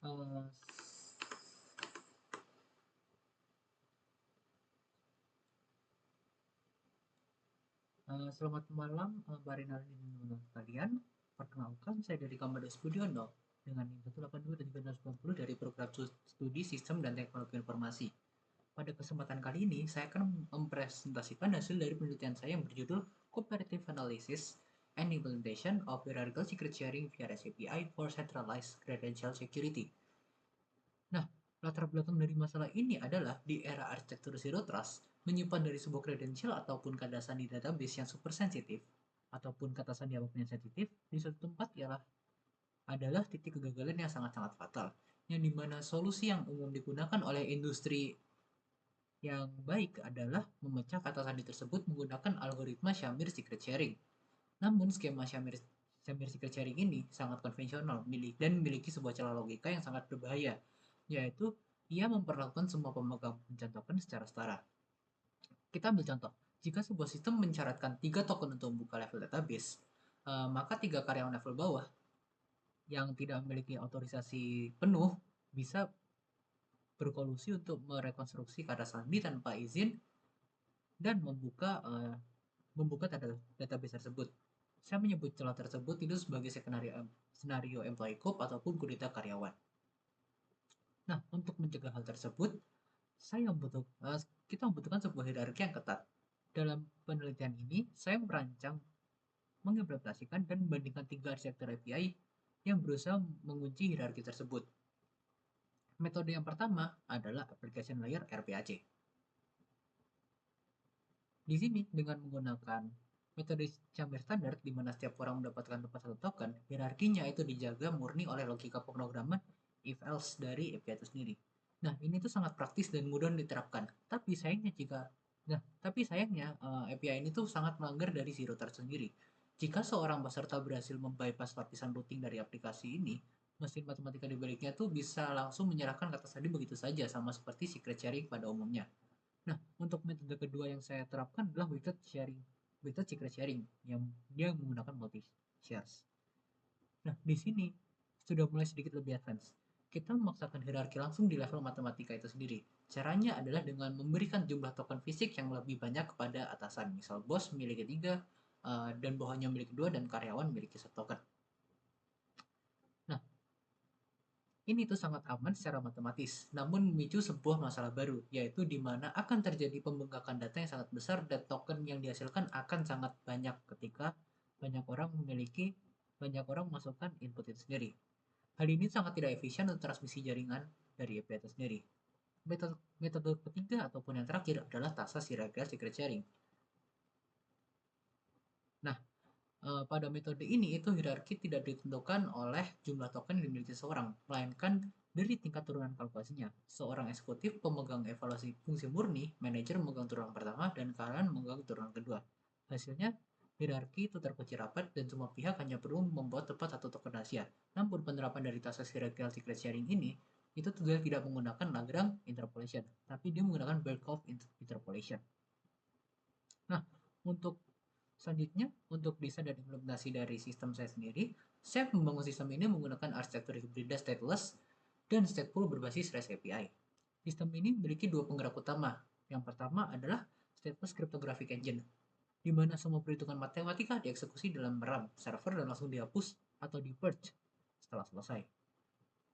Eh, Selamat malam, Mbak Rina dan teman-teman sekalian. Perkenalkan, saya dari Kamada Studio No dengan NIM 182 dan 390 dari program studi Sistem dan Teknologi Informasi. Pada kesempatan kali ini, saya akan mempresentasikan hasil dari penelitian saya yang berjudul Comparative Analysis and Implementation of Hierarchical Secret Sharing via REST API for Centralized Credential Security. Nah, latar belakang dari masalah ini adalah di era arsitektur Zero Trust, menyimpan dari sebuah kredensial ataupun kata sandi database yang super sensitif, ataupun kata sandi apapun yang sensitif, di suatu tempat ialah adalah titik kegagalan yang sangat-sangat fatal, yang dimana solusi yang umum digunakan oleh industri yang baik adalah memecah kata sandi tersebut menggunakan algoritma Shamir Secret Sharing. Namun skema Shamir Secret Sharing ini sangat konvensional dan memiliki sebuah celah logika yang sangat berbahaya, yaitu ia memperlakukan semua pemegang pencan token secara setara. Kita ambil contoh, jika sebuah sistem mensyaratkan 3 token untuk membuka level database, maka 3 karyawan level bawah yang tidak memiliki otorisasi penuh bisa berkolusi untuk merekonstruksi kata sandi tanpa izin dan membuka database tersebut. Saya menyebut celah tersebut itu sebagai skenario employee coup ataupun kudeta karyawan. Nah, untuk mencegah hal tersebut, kita membutuhkan sebuah hierarki yang ketat. Dalam penelitian ini, saya merancang, mengimplementasikan, dan membandingkan 3 arsitektur API yang berusaha mengunci hierarki tersebut. Metode yang pertama adalah Application Layer RPAC. Di sini, dengan menggunakan metode Chamber standar, di mana setiap orang mendapatkan tempat satu token, hierarkinya itu dijaga murni oleh logika pemrograman if-else dari API itu sendiri. Nah, ini tuh sangat praktis dan mudah diterapkan. Tapi sayangnya API ini tuh sangat melanggar dari zero trust sendiri. Jika seorang peserta berhasil membypass lapisan routing dari aplikasi ini, mesin matematika di baliknya tuh bisa langsung menyerahkan kata sandi begitu saja, sama seperti secret sharing pada umumnya. Nah, untuk metode kedua yang saya terapkan adalah weighted secret sharing yang dia menggunakan multi shares. Nah, di sini sudah mulai sedikit lebih advance. Kita memaksakan hierarki langsung di level matematika itu sendiri. Caranya adalah dengan memberikan jumlah token fisik yang lebih banyak kepada atasan. Misal bos memiliki 3, dan bawahannya memiliki 2, dan karyawan memiliki 1 token. Nah, ini tuh sangat aman secara matematis, namun memicu sebuah masalah baru, yaitu di mana akan terjadi pembengkakan data yang sangat besar dan token yang dihasilkan akan sangat banyak ketika banyak orang masukkan input itu sendiri. Hal ini sangat tidak efisien untuk transmisi jaringan dari API itu sendiri. Metode ketiga ataupun yang terakhir adalah TASA Hierarchical Secret Sharing. Nah, pada metode ini itu hierarki tidak ditentukan oleh jumlah token yang dimiliki seseorang, melainkan dari tingkat turunan kalkulasinya. Seorang eksekutif pemegang evaluasi fungsi murni, manajer memegang turunan pertama, dan karyawan memegang turunan kedua. Hasilnya, hierarki itu terkunci rapat dan semua pihak hanya perlu membuat tepat satu token rahasia. Namun penerapan dari tasks hierarchical secret sharing ini itu tidak menggunakan Lagrange interpolation, tapi dia menggunakan Birkhoff interpolation. Nah, untuk selanjutnya, untuk desain dan implementasi dari sistem saya sendiri, saya membangun sistem ini menggunakan arsitektur hibrida stateless dan stateful berbasis REST API. Sistem ini memiliki 2 penggerak utama. Yang pertama adalah stateless cryptographic engine, di mana semua perhitungan matematika dieksekusi dalam RAM server dan langsung dihapus atau di-purge setelah selesai.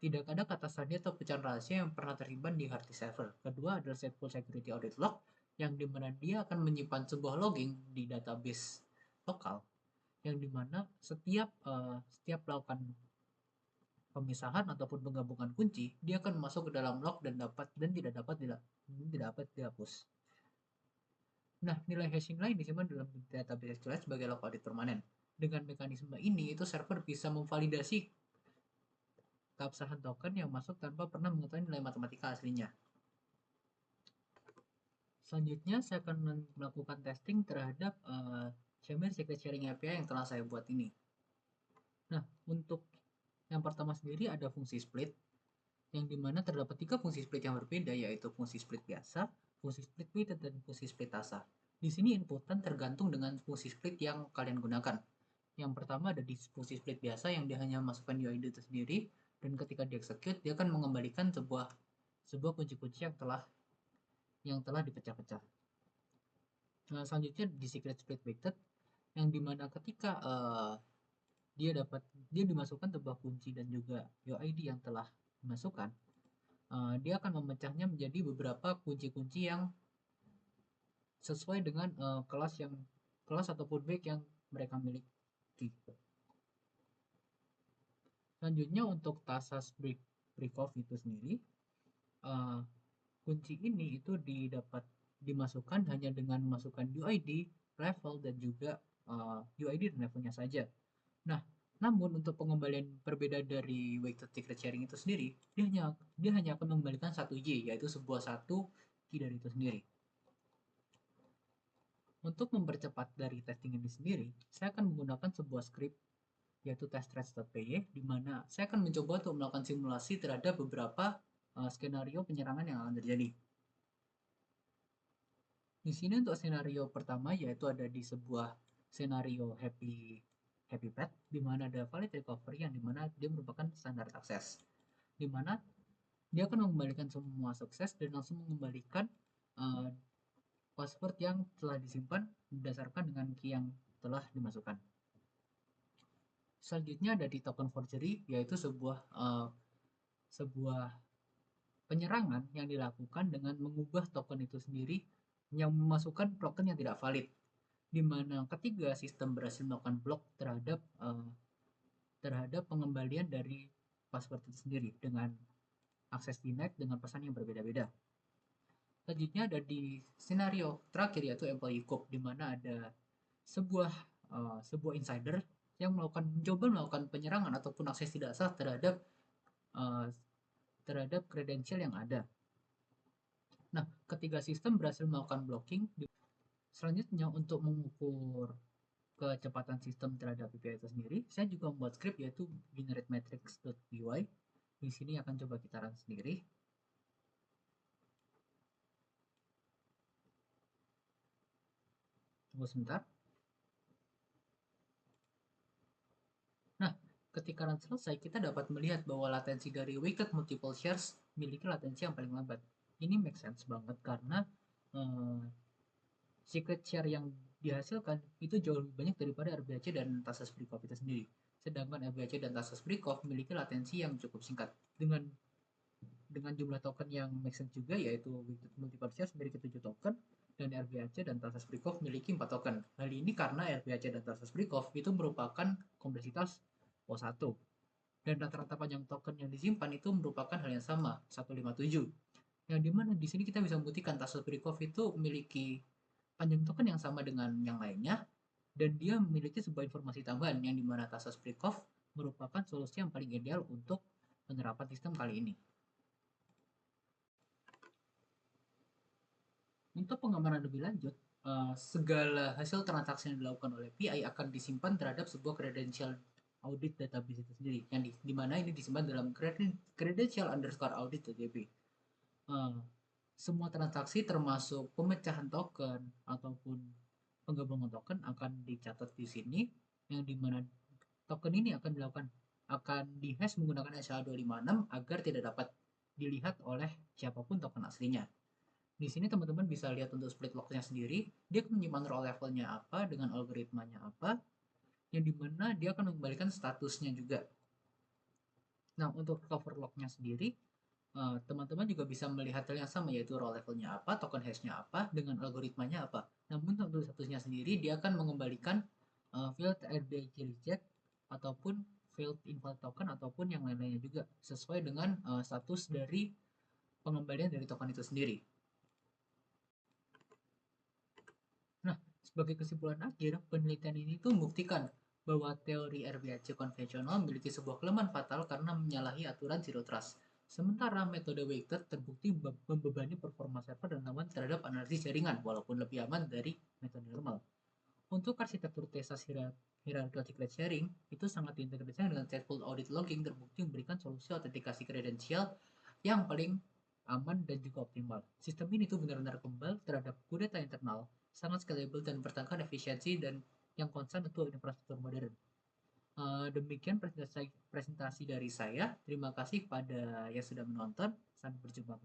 Tidak ada kata sandi atau pecahan rahasia yang pernah tersimpan di hard disk server. Kedua adalah stateful security audit log, yang dimana dia akan menyimpan sebuah logging di database lokal, yang dimana setiap melakukan pemisahan ataupun penggabungan kunci, dia akan masuk ke dalam log dan tidak dapat dihapus. Nah, nilai hashing lain disimpan dalam database SQL sebagai log audit permanen. Dengan mekanisme ini, itu server bisa memvalidasi keabsahan token yang masuk tanpa pernah mengetahui nilai matematika aslinya. Selanjutnya, saya akan melakukan testing terhadap Shamir Secret Sharing API yang telah saya buat ini. Nah, untuk yang pertama sendiri ada fungsi split, yang dimana terdapat 3 fungsi split yang berbeda, yaitu fungsi split biasa, fungsi split weighted, dan fungsi split asa. Di sini inputan tergantung dengan fungsi split yang kalian gunakan. Yang pertama ada di fungsi split biasa yang dia hanya masukkan UID itu sendiri, dan ketika di execute dia akan mengembalikan sebuah kunci-kunci yang telah dipecah-pecah. Nah, selanjutnya di secret split weighted yang dimana ketika dia dimasukkan sebuah kunci dan juga UID yang telah dimasukkan, dia akan memecahnya menjadi beberapa kunci-kunci yang sesuai dengan kelas ataupun bag yang mereka miliki. Selanjutnya untuk Tasas Breakov itu sendiri, kunci ini itu dimasukkan hanya dengan memasukkan UID, level dan juga UID dan levelnya saja. Nah, namun untuk pengembalian berbeda dari weighted secret sharing itu sendiri, dia hanya akan mengembalikan satu Y, yaitu satu key dari itu sendiri. Untuk mempercepat dari testing ini sendiri, saya akan menggunakan sebuah script yaitu testthreads.py, di mana saya akan mencoba untuk melakukan simulasi terhadap beberapa skenario penyerangan yang akan terjadi. Di sini untuk skenario pertama yaitu ada di sebuah skenario happy path, di mana ada valid recovery yang dimana dia merupakan standar akses, di mana dia akan mengembalikan semua sukses dan langsung mengembalikan password yang telah disimpan berdasarkan dengan key yang telah dimasukkan. Selanjutnya ada di token forgery, yaitu sebuah penyerangan yang dilakukan dengan mengubah token itu sendiri yang memasukkan token yang tidak valid, di mana ketiga sistem berhasil melakukan blok terhadap pengembalian dari password itu sendiri dengan akses denied dengan pesan yang berbeda-beda. Selanjutnya ada di skenario terakhir yaitu employee coup, di mana ada sebuah insider yang mencoba melakukan penyerangan ataupun akses tidak sah terhadap kredensial yang ada. Nah, ketiga sistem berhasil melakukan blocking. Selanjutnya untuk mengukur kecepatan sistem terhadap PPI itu sendiri, saya juga membuat script yaitu generateMatrix.py. Di sini akan coba kita run sendiri. Tunggu sebentar. Nah, ketika run selesai, kita dapat melihat bahwa latensi dari weighted multiple shares memiliki latensi yang paling lambat. Ini make sense banget karena secret share yang dihasilkan itu jauh lebih banyak daripada RBAC dan Tasas Breakov itu sendiri. Sedangkan RBAC dan Tasas Breakov memiliki latensi yang cukup singkat dengan jumlah token yang make sense juga, yaitu weighted multiple shares memiliki 7 token dan RBAC dan Tasas Breakov memiliki 4 token. Hal ini karena RBAC dan Tasas Breakov itu merupakan kompleksitas O1 dan rata-rata panjang token yang disimpan itu merupakan hal yang sama, 157. Yang dimana di sini kita bisa membuktikan Tasas Breakov itu memiliki panjang token yang sama dengan yang lainnya, dan dia memiliki sebuah informasi tambahan yang dimana Tasas Breakov merupakan solusi yang paling ideal untuk penerapan sistem kali ini. Untuk pengamanan lebih lanjut, segala hasil transaksi yang dilakukan oleh PI akan disimpan terhadap sebuah credential audit database itu sendiri, yang dimana ini disimpan dalam credential_audit.db. Semua transaksi termasuk pemecahan token ataupun penggabungan token akan dicatat di sini, yang dimana token ini akan dihash menggunakan SHA-256 agar tidak dapat dilihat oleh siapapun token aslinya. Di sini teman-teman bisa lihat untuk split lock-nya sendiri, dia akan menyimpan row levelnya apa dengan algoritmanya apa, yang dimana dia akan mengembalikan statusnya juga. Nah, untuk cover lock-nya sendiri, teman-teman juga bisa melihat hal yang sama, yaitu row levelnya apa, token hash-nya apa, dengan algoritmanya apa. Namun untuk statusnya sendiri, dia akan mengembalikan failed RBAC reject ataupun failed invalid token ataupun yang lain-lainnya juga, sesuai dengan status dari pengembalian dari token itu sendiri. Nah, sebagai kesimpulan akhir, penelitian ini tuh membuktikan bahwa teori RBAC konvensional memiliki sebuah kelemahan fatal karena menyalahi aturan zero trust. Sementara metode weighted terbukti membebani performa server dan aman terhadap analisis jaringan, walaupun lebih aman dari metode normal. Untuk arsitektur Tasas hierarchical secret sharing, itu sangat diintegrasikan dengan stateful audit logging, terbukti memberikan solusi autentikasi kredensial yang paling aman dan juga optimal. Sistem ini tuh benar-benar kebal terhadap kudeta internal, sangat scalable dan bertahan efisiensi dan yang konstan untuk infrastruktur modern. Demikian presentasi dari saya. Terima kasih kepada yang sudah menonton. Sampai berjumpa